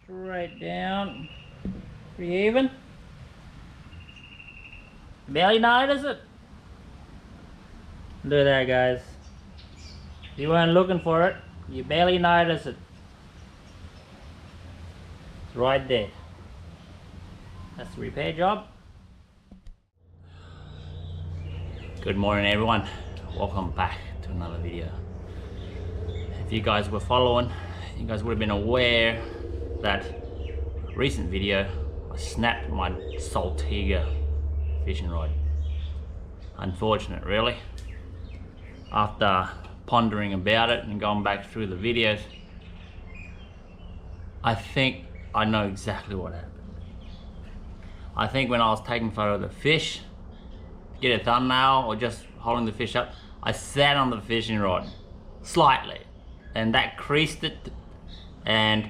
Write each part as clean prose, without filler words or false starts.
Straight down. Pretty even. Barely notice it. Look at that, guys. You weren't looking for it. You barely notice it. It's right there. That's the repair job. Good morning, everyone. Welcome back to another video. If you guys were following, you guys would have been aware that recent video I snapped my Saltiga fishing rod. Unfortunate, really. After pondering about it and going back through the videos, I think I know exactly what happened. I think when I was taking photo of the fish, get a thumbnail or just holding the fish up, I sat on the fishing rod slightly and that creased it, and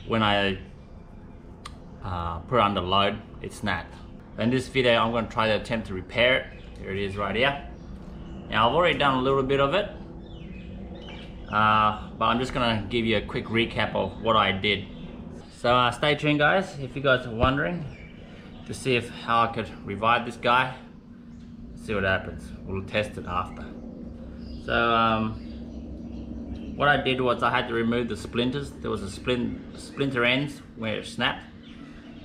when I put it under load, it snapped. In this video I'm going to try to attempt to repair it. Here it is right here. Now I've already done a little bit of it, but I'm just going to give you a quick recap of what I did. So stay tuned, guys, if you guys are wondering, to see how I could revive this guy. See what happens. We'll test it after. So what I did was I had to remove the splinters. There was a splinter ends where it snapped.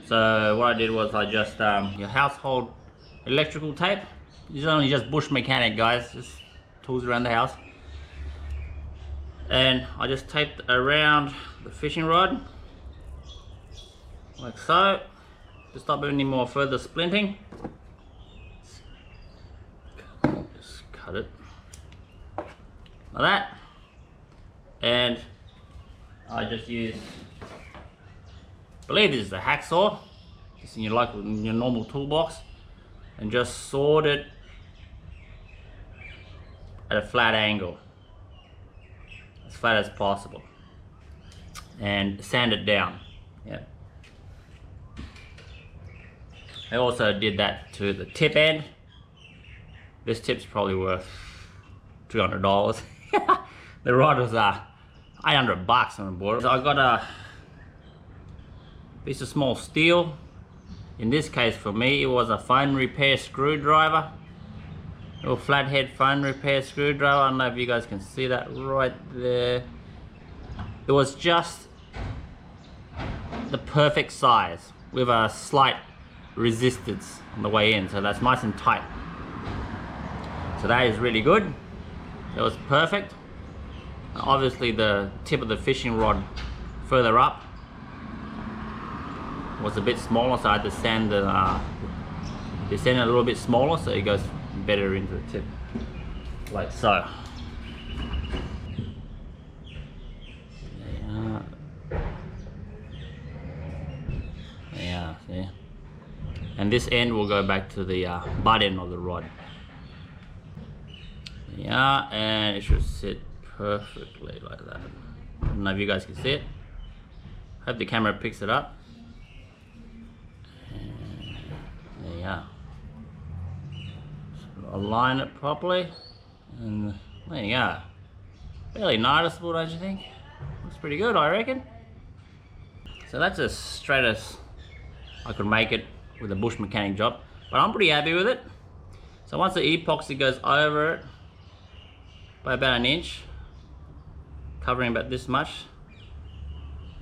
So what I did was I just your household electrical tape. This is only just bush mechanic, guys, just tools around the house. And I just taped around the fishing rod like so, to stop any more further splinting. Just cut it like that, and I just use, I believe this is a hacksaw, just in your normal toolbox, and just sawed it at a flat angle, as flat as possible, and sand it down. Yeah. I also did that to the tip end. This tip's probably worth $200. The rod was $800 on the board. So I got a piece of small steel. In this case, for me, it was a phone repair screwdriver. A little flathead phone repair screwdriver. I don't know if you guys can see that right there. It was just the perfect size with a slight resistance on the way in, so that's nice and tight. So that is really good. That was perfect. Obviously the tip of the fishing rod further up was a bit smaller, so I had to sand it a little bit smaller so it goes better into the tip, like so. Yeah, see? And this end will go back to the butt end of the rod. Yeah, and it should sit perfectly like that. I don't know if you guys can see it. Hope the camera picks it up. And there you go. So align it properly, and there you go. Fairly noticeable, don't you think? Looks pretty good, I reckon. So that's as straight as I could make it with a bush mechanic job, but I'm pretty happy with it. So once the epoxy goes over it by about an inch, covering about this much,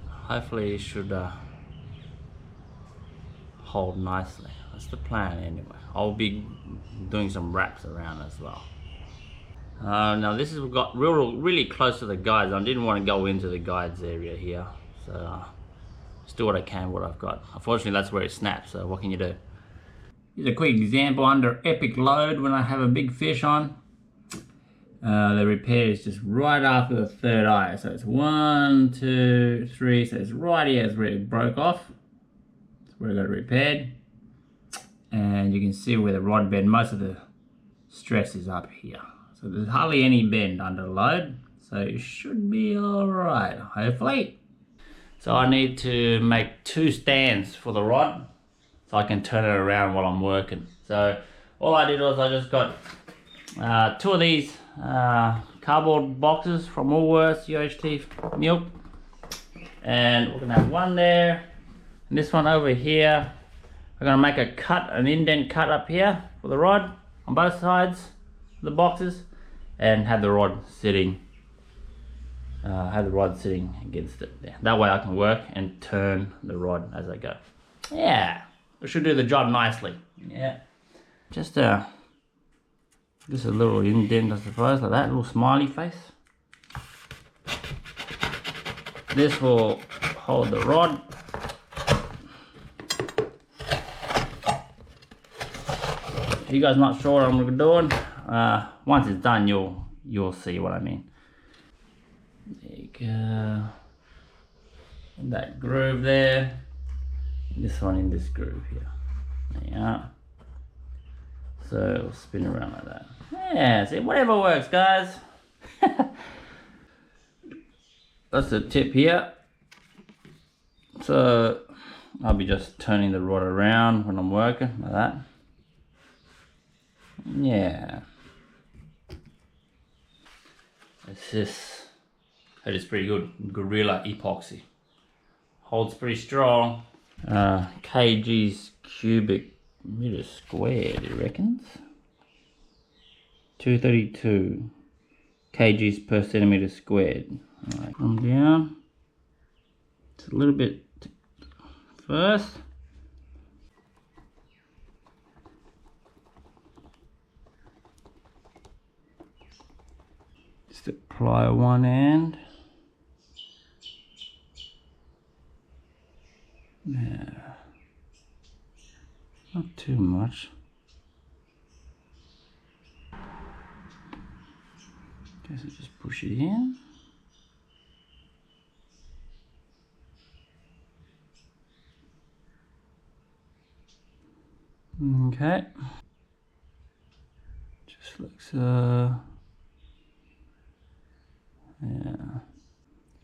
hopefully it should hold nicely. That's the plan anyway. I'll be doing some wraps around as well. Now this has got really close to the guides. I didn't want to go into the guides area here, so just do what I can, what I've got. Unfortunately, that's where it snaps, so what can you do? Here's a quick example under epic load when I have a big fish on. The repair is just right after the third eye. So it's 1, 2, 3, so it's right here is where it broke off. That's where I got it repaired. And you can see where the rod bend, most of the stress is up here. So there's hardly any bend under load, so it should be alright, hopefully. So I need to make 2 stands for the rod so I can turn it around while I'm working. So all I did was I just got 2 of these cardboard boxes from Woolworths, UHT milk, And we're gonna have one there, and this one over here. We're gonna make a cut, an indent cut up here for the rod on both sides of the boxes, and have the rod sitting. Against it there. That way I can work and turn the rod as I go. Yeah, it should do the job nicely. Yeah, just a little indent, I suppose, like that, little smiley face. This will hold the rod. If you guys not sure what I'm doing, once it's done, you'll see what I mean. There you go. And that groove there. This one in this groove here. There you are. So it'll spin around like that. Yeah, see, whatever works, guys. That's the tip here. So I'll be just turning the rod around when I'm working like that. Yeah. It is pretty good. Gorilla epoxy. Holds pretty strong. Kgs cubic meter squared, it reckons. 232 kgs per centimeter squared. Alright, come down. It's a little bit first. Just apply one end. Yeah, not too much. Guess I just push it in. Okay, just like so. Yeah,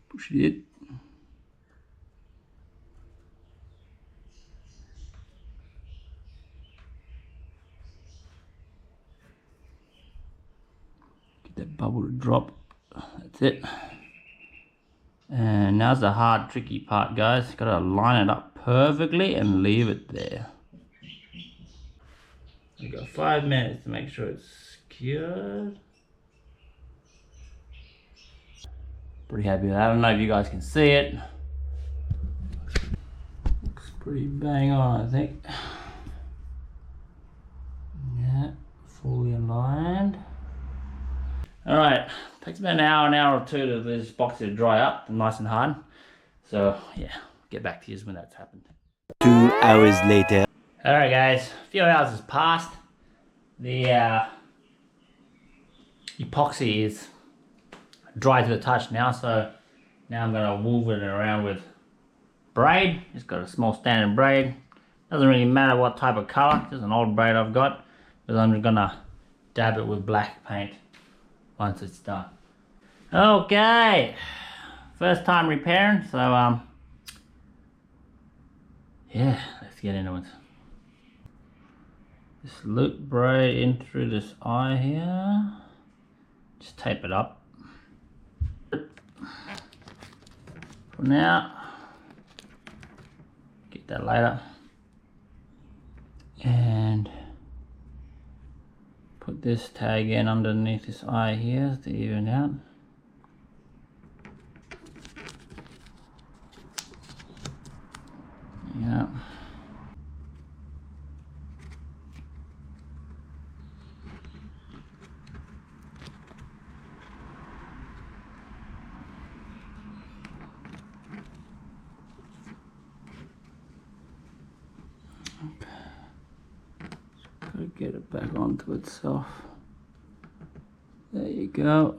push it. Get that bubble to drop. That's it. And now's the hard, tricky part, guys. Gotta line it up perfectly and leave it there. We've got 5 minutes to make sure it's secured. Pretty happy with that. I don't know if you guys can see it. Looks pretty bang on, I think. Yeah, fully aligned. Alright, takes about an hour or two to this box to dry up, nice and hard. So yeah, get back to you when that's happened. 2 hours later. Alright guys, a few hours has passed. The epoxy is dry to the touch now, so now I'm gonna weave it around with braid. Just got a small standard braid. Doesn't really matter what type of color, just an old braid I've got, because I'm just gonna dab it with black paint once it's done. Okay, first time repairing, so yeah, let's get into it. Just loop braid in through this eye here. Just tape it up. For now, get that later. And put this tag in underneath this eye here to even out. Yeah. Gotta get it back onto itself. There you go.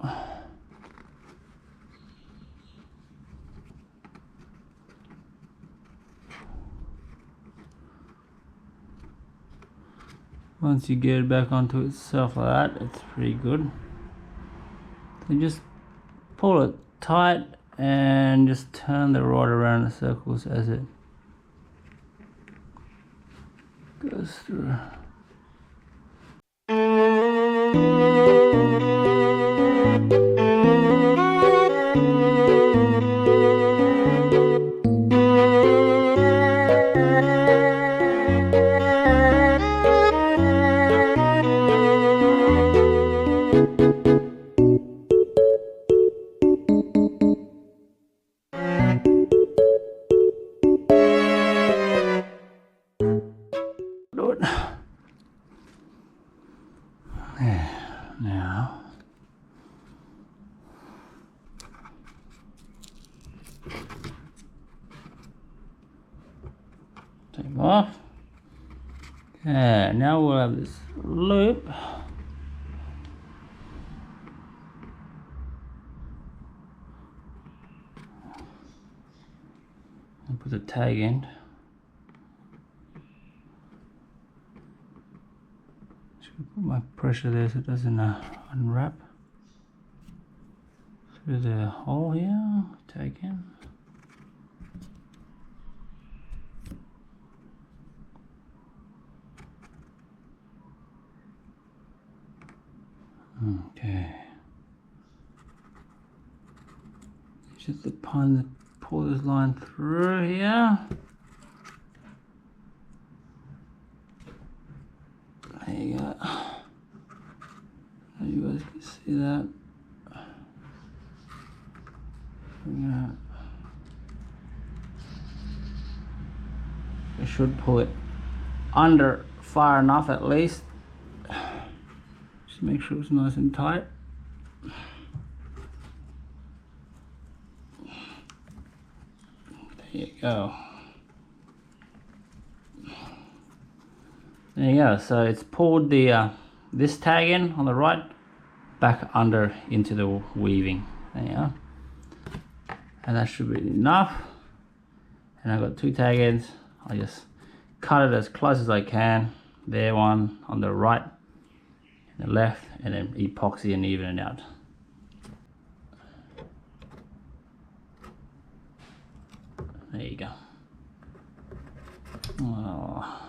Once you get it back onto itself like that, it's pretty good. So just pull it tight and just turn the rod around in circles as it goes through. Take them off. Okay, now we'll have this loop. And put the tag end. Just gonna put my pressure there so it doesn't unwrap. Through the hole here, tag in. Okay. Just the pun that pull this line through here. There you go. You guys can see that. We should pull it under far enough at least. Just make sure it's nice and tight. There you go. There you go. So it's pulled the this tag in on the right back under into the weaving. There you go. And that should be enough. And I've got two tag ends. I just cut it as close as I can. There, one on the right and the left, and then epoxy and even it out. There you go. Oh.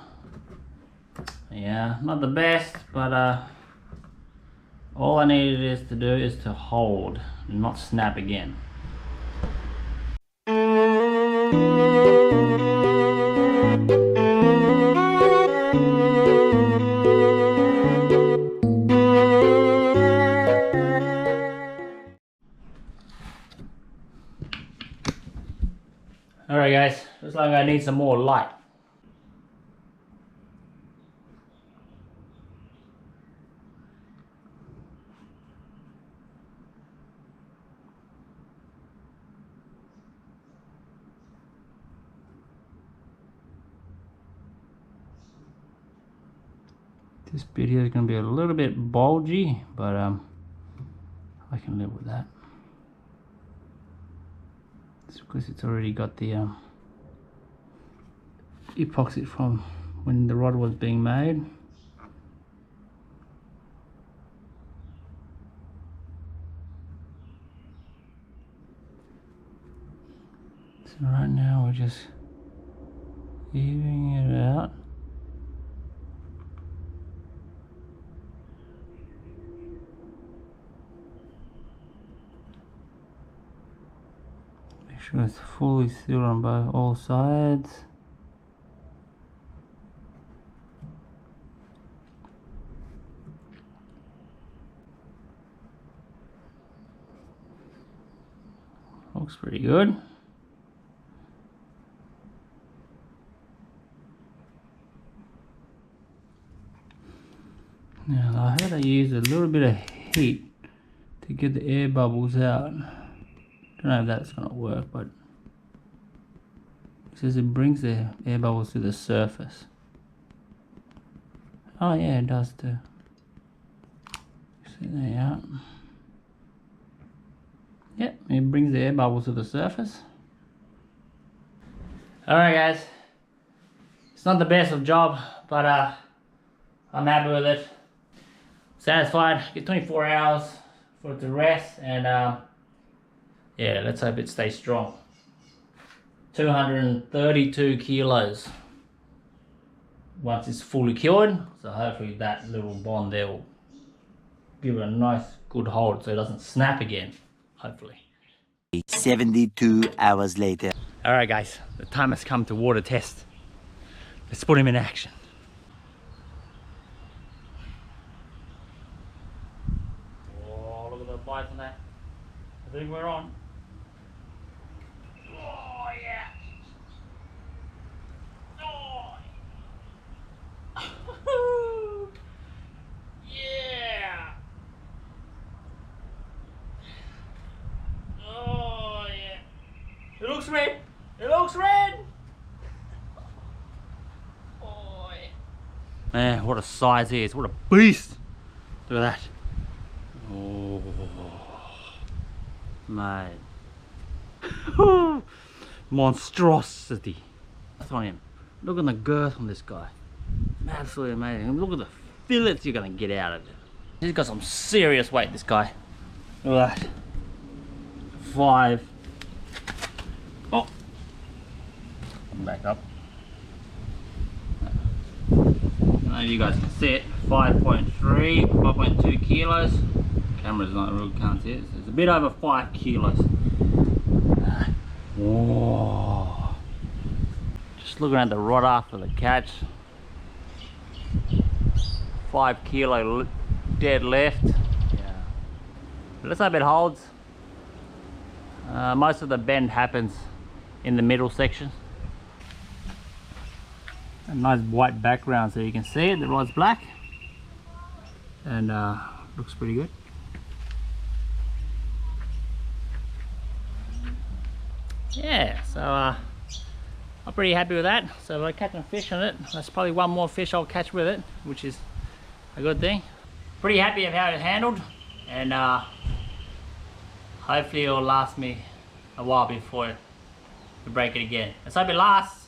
Yeah, not the best, but all I needed is to do is to hold and not snap again. Alright guys, looks like I need some more light. This bit here is going to be a little bit bulgy, but I can live with that. It's because it's already got the epoxy from when the rod was being made. So right now we're just evening it out. Make sure it's fully sealed on both all sides. Looks pretty good. Now I heard I used a little bit of heat to get the air bubbles out. Don't know if that's gonna work, but it says it brings the air bubbles to the surface. Oh yeah, it does too. See there you are. Yep, it brings the air bubbles to the surface. Alright guys, it's not the best of job, but I'm happy with it. Satisfied. Get 24 hours for it to rest, and yeah, let's hope it stays strong. 232 kilos once it's fully cured, so hopefully that little bond there will give it a nice good hold so it doesn't snap again, hopefully. 72 hours later. Alright guys, the time has come to water test. Let's put him in action. Oh, look at the bite on that. I think we're on. Oh yeah. Oh. Yeah. Oh yeah. It looks red. It looks red. Man, what a size he is. What a beast. Look at that. Oh, mate. Monstrosity. That's on him. Look at the girth on this guy. Absolutely amazing. Look at the fillets you're gonna get out of it. He's got some serious weight, this guy. Look at that. 5. Oh. Back up. I don't know if you guys can see it. 5.3, 5.2 kilos. Camera's not real, can't see it. So it's a bit over 5 kilos. Whoa. Just looking at the rod after the catch. 5 kilo dead left. Yeah. Let's hope it holds. Most of the bend happens in the middle section. A nice white background so you can see it. The rod's black. And looks pretty good. Yeah, so I'm pretty happy with that. So if I catch a fish on it, that's probably one more fish I'll catch with it, which is a good thing. Pretty happy of how it handled, and hopefully it'll last me a while before we break it again. Let's hope it lasts.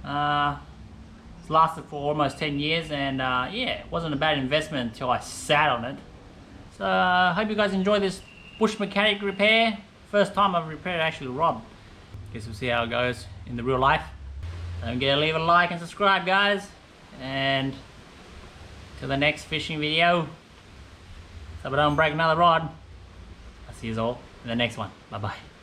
It's lasted for almost 10 years, and yeah, it wasn't a bad investment until I sat on it. So I hope you guys enjoy this bush mechanic repair. First time I've repaired actually a rod. Guess we'll see how it goes in the real life. Don't forget to leave a like and subscribe, guys. And till the next fishing video, so I don't break another rod. I'll see you all in the next one. Bye bye.